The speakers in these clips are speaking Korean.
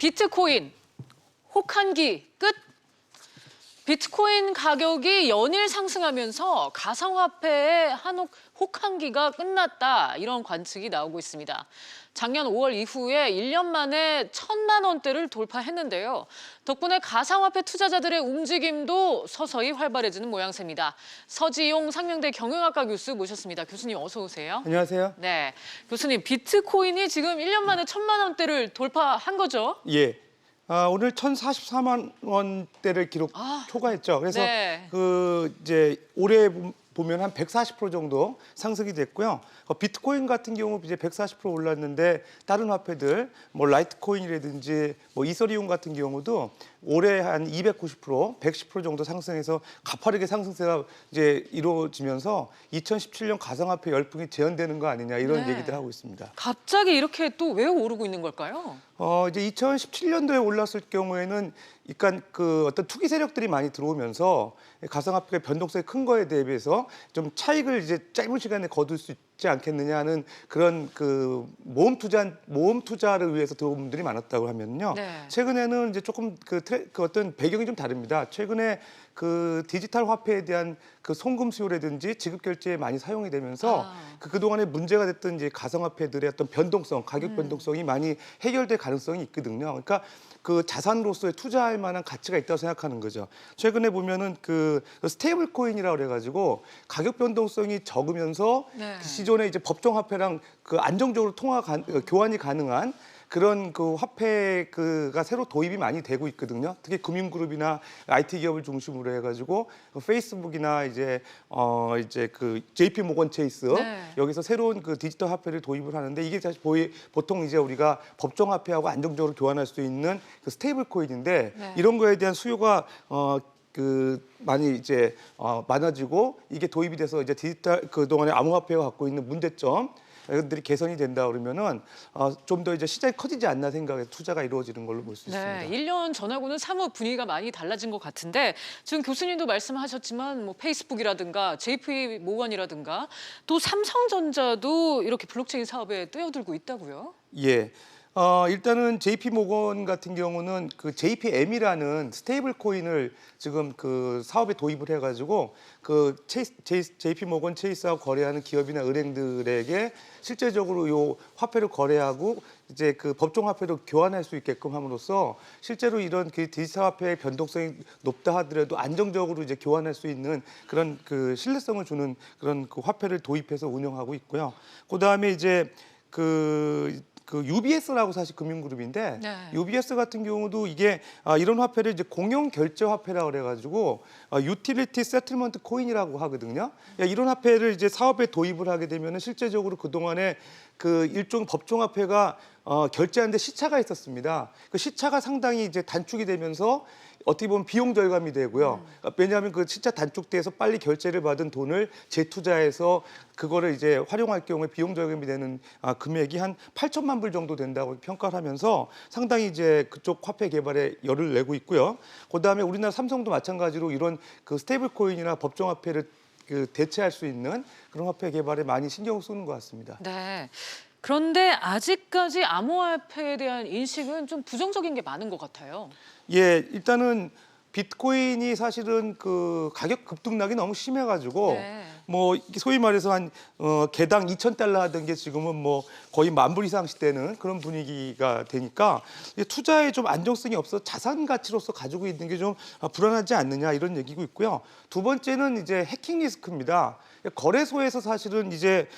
비트코인 혹한기 끝? 비트코인 가격이 연일 상승하면서 가상화폐의 혹한기가 끝났다, 이런 관측이 나오고 있습니다. 작년 5월 이후에 1년 만에 1,000만 원대를 돌파했는데요. 덕분에 가상화폐 투자자들의 움직임도 서서히 활발해지는 모양새입니다. 서지용 상명대 경영학과 교수 모셨습니다. 교수님 어서 오세요. 안녕하세요. 네, 교수님 비트코인이 지금 1년 만에 1,000만 원대를 돌파한 거죠? 예. 오늘 1,044만 원대를 초과했죠. 그래서 네. 이제 올해 보면 한 140% 정도 상승이 됐고요. 비트코인 같은 경우 이제 140% 올랐는데 다른 화폐들 뭐 라이트코인이라든지 뭐 이더리움 같은 경우도 올해 한 290%, 110% 정도 상승해서 가파르게 상승세가 이제 이루어지면서 2017년 가상화폐 열풍이 재현되는 거 아니냐, 이런 네. 얘기들 하고 있습니다. 갑자기 이렇게 또 왜 오르고 있는 걸까요? 이제 2017년도에 올랐을 경우에는 그러니까 어떤 투기 세력들이 많이 들어오면서 가상화폐가 변동성이 큰 거에 대비해서 좀 차익을 이제 짧은 시간에 거둘 수 있지 않겠느냐 하는 그런 모험 투자를 위해서 들어온 분들이 많았다고 하면요. 네. 최근에는 이제 조금 어떤 배경이 좀 다릅니다. 최근에 디지털 화폐에 대한 송금 수요라든지 지급 결제에 많이 사용이 되면서 그동안에 문제가 됐던 이제 가상화폐들의 어떤 변동성, 가격 변동성이 많이 해결될 가능성이 있거든요. 그러니까 자산으로서의 투자할 만한 가치가 있다고 생각하는 거죠. 최근에 보면은 스테이블 코인이라고 그래가지고 가격 변동성이 적으면서 네. 기존에 이제 법정 화폐랑 안정적으로 교환이 가능한 그런 화폐가 새로 도입이 많이 되고 있거든요. 특히 금융그룹이나 IT 기업을 중심으로 해가지고 페이스북이나 이제 JP 모건 체이스 네. 여기서 새로운 디지털 화폐를 도입을 하는데, 이게 사실 보통 이제 우리가 법정 화폐하고 안정적으로 교환할 수 있는 스테이블 코인인데, 네. 이런 거에 대한 수요가 많이 이제 많아지고, 이게 도입이 돼서 이제 디지털 그동안에 암호화폐가 갖고 있는 문제점 이것들이 개선이 된다 그러면은 좀 더 이제 시장이 커지지 않나 생각해서 투자가 이루어지는 걸로 볼 수 네, 있습니다. 1년 전하고는 사뭇 분위기가 많이 달라진 것 같은데, 지금 교수님도 말씀하셨지만 뭐 페이스북이라든가 JP 모건이라든가 또 삼성전자도 이렇게 블록체인 사업에 뛰어들고 있다고요? 예. 일단은 JP 모건 같은 경우는 JPM이라는 스테이블 코인을 지금 사업에 도입을 해가지고 JP 모건 체이스하고 거래하는 기업이나 은행들에게 실제적으로 요 화폐를 거래하고 이제 법정 화폐로 교환할 수 있게끔 함으로써 실제로 이런 디지털 화폐의 변동성이 높다 하더라도 안정적으로 이제 교환할 수 있는 그런 신뢰성을 주는 그런 화폐를 도입해서 운영하고 있고요. 그다음에 이제 UBS라고 사실 금융그룹인데, 네. UBS 같은 경우도 이게 이런 화폐를 이제 공용 결제 화폐라고 그래가지고 유틸리티 세틀먼트 코인이라고 하거든요. 이런 화폐를 이제 사업에 도입을 하게 되면은 실제적으로 그 동안에 일종 법정 화폐가 결제하는데 시차가 있었습니다. 그 시차가 상당히 이제 단축이 되면서 어떻게 보면 비용 절감이 되고요. 왜냐하면 시차 단축돼서 빨리 결제를 받은 돈을 재투자해서 그거를 이제 활용할 경우에 비용 절감이 되는 금액이 한 8천만 불 정도 된다고 평가를 하면서 상당히 이제 그쪽 화폐 개발에 열을 내고 있고요. 그다음에 우리나라 삼성도 마찬가지로 이런 스테이블 코인이나 법정 화폐를 대체할 수 있는 그런 화폐 개발에 많이 신경을 쓰는 것 같습니다. 네. 그런데 아직까지 암호화폐에 대한 인식은 좀 부정적인 게 많은 것 같아요. 예, 일단은 비트코인이 사실은 가격 급등락이 너무 심해가지고 네. 뭐 소위 말해서 한 개당 2,000달러 하던 게 지금은 뭐 거의 10,000불 이상씩 되는 그런 분위기가 되니까 투자에 좀 안정성이 없어 자산 가치로서 가지고 있는 게 좀 불안하지 않느냐, 이런 얘기고 있고요. 두 번째는 이제 해킹 리스크입니다. 거래소에서 사실은 이제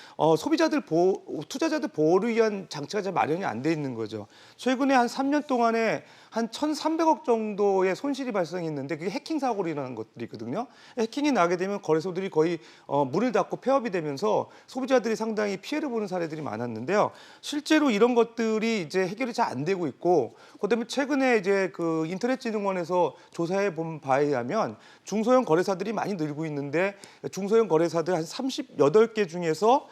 투자자들 보호를 위한 장치가 잘 마련이 안 돼 있는 거죠. 최근에 한 3년 동안에 한 1,300억 정도의 손실이 발생했는데, 그게 해킹 사고라는 것들이거든요. 해킹이 나게 되면 거래소들이 거의 문을 닫고 폐업이 되면서 소비자들이 상당히 피해를 보는 사례들이 많았는데요. 실제로 이런 것들이 이제 해결이 잘 안 되고 있고, 그다음에 최근에 이제 인터넷진흥원에서 조사해 본 바에 의하면 중소형 거래사들이 많이 늘고 있는데, 중소형 거래사들 한 38개 중에서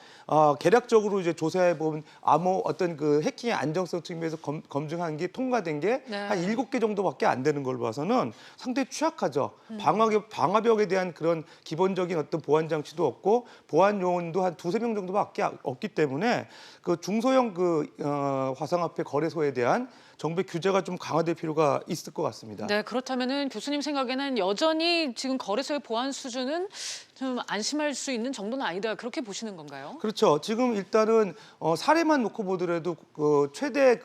개략적으로 이제 조사해 본 암호 어떤 그 해킹의 안정성 측면에서 검증한 게 통과된 게 네. 한 7개 정도밖에 안 되는 걸로 봐서는 상당히 취약하죠. 방화벽에 대한 그런 기본적인 어떤 보안 장치도 없고 보안 요원도 한 2~3명 정도밖에 없기 때문에 그 중소형 화상화폐 거래소에 대한 정부의 규제가 좀 강화될 필요가 있을 것 같습니다. 네, 그렇다면은 교수님 생각에는 여전히 지금 거래소의 보안 수준은 좀 안심할 수 있는 정도는 아니다. 그렇게 보시는 건가요? 그렇죠. 지금 일단은 사례만 놓고 보더라도 그 최대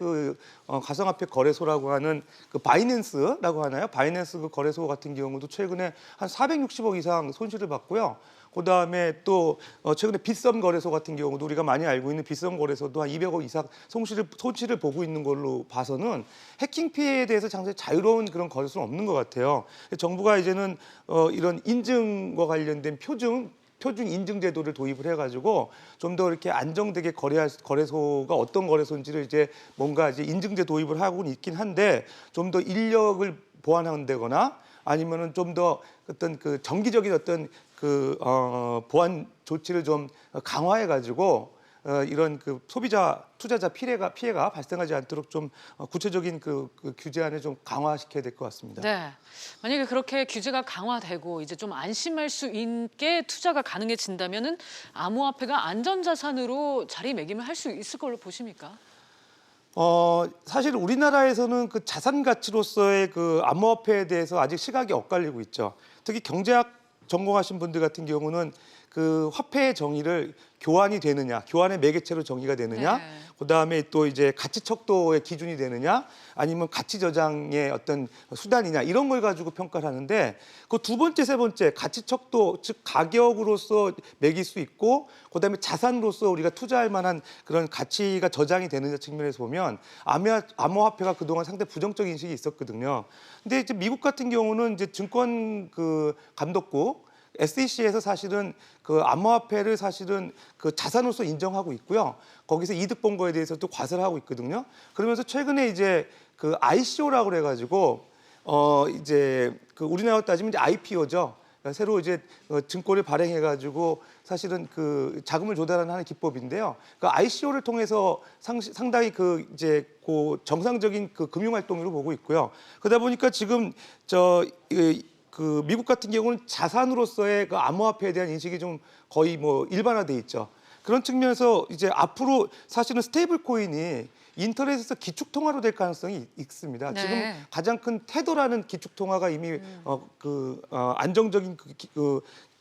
가상화폐 거래소라고 하는 그 바이낸스라고 하나요? 바이낸스 그 거래소 같은 경우도 최근에 한 460억 이상 손실을 봤고요. 그다음에 또 최근에 빗썸 거래소 같은 경우도 우리가 많이 알고 있는 빗썸 거래소도 한 200억 이상 손실을 보고 있는 걸로 봐서는 해킹 피해에 대해서 상당히 자유로운 그런 거래소는 없는 것 같아요. 정부가 이제는 이런 인증과 관련된 표준 인증 제도를 도입을 해가지고 좀 더 이렇게 안정되게 거래소가 어떤 거래소인지를 이제 뭔가 이제 인증제 도입을 하고는 있긴 한데 좀 더 인력을 보완한다거나 아니면은 좀 더 어떤 그 정기적인 어떤 보안 조치를 좀 강화해가지고 이런 그 소비자 투자자 피해가 발생하지 않도록 좀 구체적인 그 규제안을 좀 강화시켜야 될 것 같습니다. 네. 만약에 그렇게 규제가 강화되고 이제 좀 안심할 수 있게 투자가 가능해진다면은 암호화폐가 안전자산으로 자리매김을 할 수 있을 걸로 보십니까? 사실 우리나라에서는 그 자산 가치로서의 그 암호화폐에 대해서 아직 시각이 엇갈리고 있죠. 특히 경제학 전공하신 분들 같은 경우는 그 화폐의 정의를 교환이 되느냐, 교환의 매개체로 정의가 되느냐, 네. 그다음에 또 이제 가치 척도의 기준이 되느냐, 아니면 가치 저장의 어떤 수단이냐 이런 걸 가지고 평가를 하는데 그 두 번째, 세 번째 가치 척도 즉 가격으로서 매길 수 있고 그다음에 자산으로서 우리가 투자할 만한 그런 가치가 저장이 되느냐 측면에서 보면 암호화폐가 그동안 상당히 부정적 인식이 있었거든요. 근데 이제 미국 같은 경우는 이제 증권 그 감독국 SEC에서 사실은 그 암호화폐를 사실은 그 자산으로서 인정하고 있고요. 거기서 이득 본 거에 대해서도 과세를 하고 있거든요. 그러면서 최근에 이제 그 ICO라고 그래가지고 이제 그 우리나라로 따지면 이제 IPO죠. 새로 이제 증권을 발행해가지고 사실은 그 자금을 조달하는 기법인데요. 그 ICO를 통해서 상당히 그 이제 그 정상적인 그 금융 활동으로 보고 있고요. 그러다 보니까 지금 그 미국 같은 경우는 자산으로서의 그 암호화폐에 대한 인식이 좀 거의 뭐 일반화돼 있죠. 그런 측면에서 이제 앞으로 사실은 스테이블 코인이 인터넷에서 기축 통화로 될 가능성이 있습니다. 네. 지금 가장 큰 테더라는 기축 통화가 이미 안정적인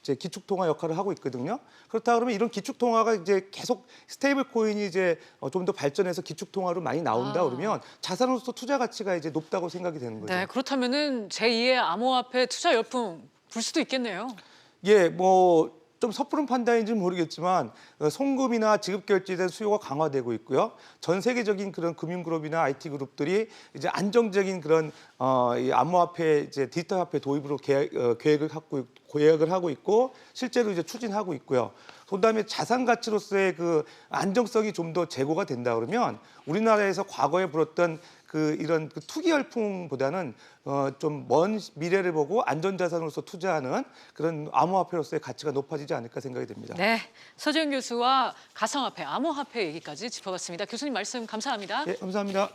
이제 기축 통화 역할을 하고 있거든요. 그렇다 그러면 이런 기축 통화가 이제 계속 스테이블 코인이 이제 좀 더 발전해서 기축 통화로 많이 나온다 그러면 자산으로서 투자 가치가 이제 높다고 생각이 되는 거죠. 네, 그렇다면은 제2의 암호화폐 투자 열풍 불 수도 있겠네요. 예, 뭐 좀 섣부른 판단인지는 모르겠지만 송금이나 지급 결제에 대한 수요가 강화되고 있고요. 전 세계적인 그런 금융그룹이나 IT 그룹들이 이제 안정적인 그런 이 암호화폐 이제 디지털 화폐 도입으로 계획을 하고 있고 실제로 이제 추진하고 있고요. 그다음에 자산 가치로서의 그 안정성이 좀 더 제고가 된다 그러면 우리나라에서 과거에 불었던 이런 투기 열풍보다는 좀 먼 미래를 보고 안전자산으로서 투자하는 그런 암호화폐로서의 가치가 높아지지 않을까 생각이 됩니다. 네, 서재현 교수와 가상화폐, 암호화폐 얘기까지 짚어봤습니다. 교수님 말씀 감사합니다. 예, 감사합니다.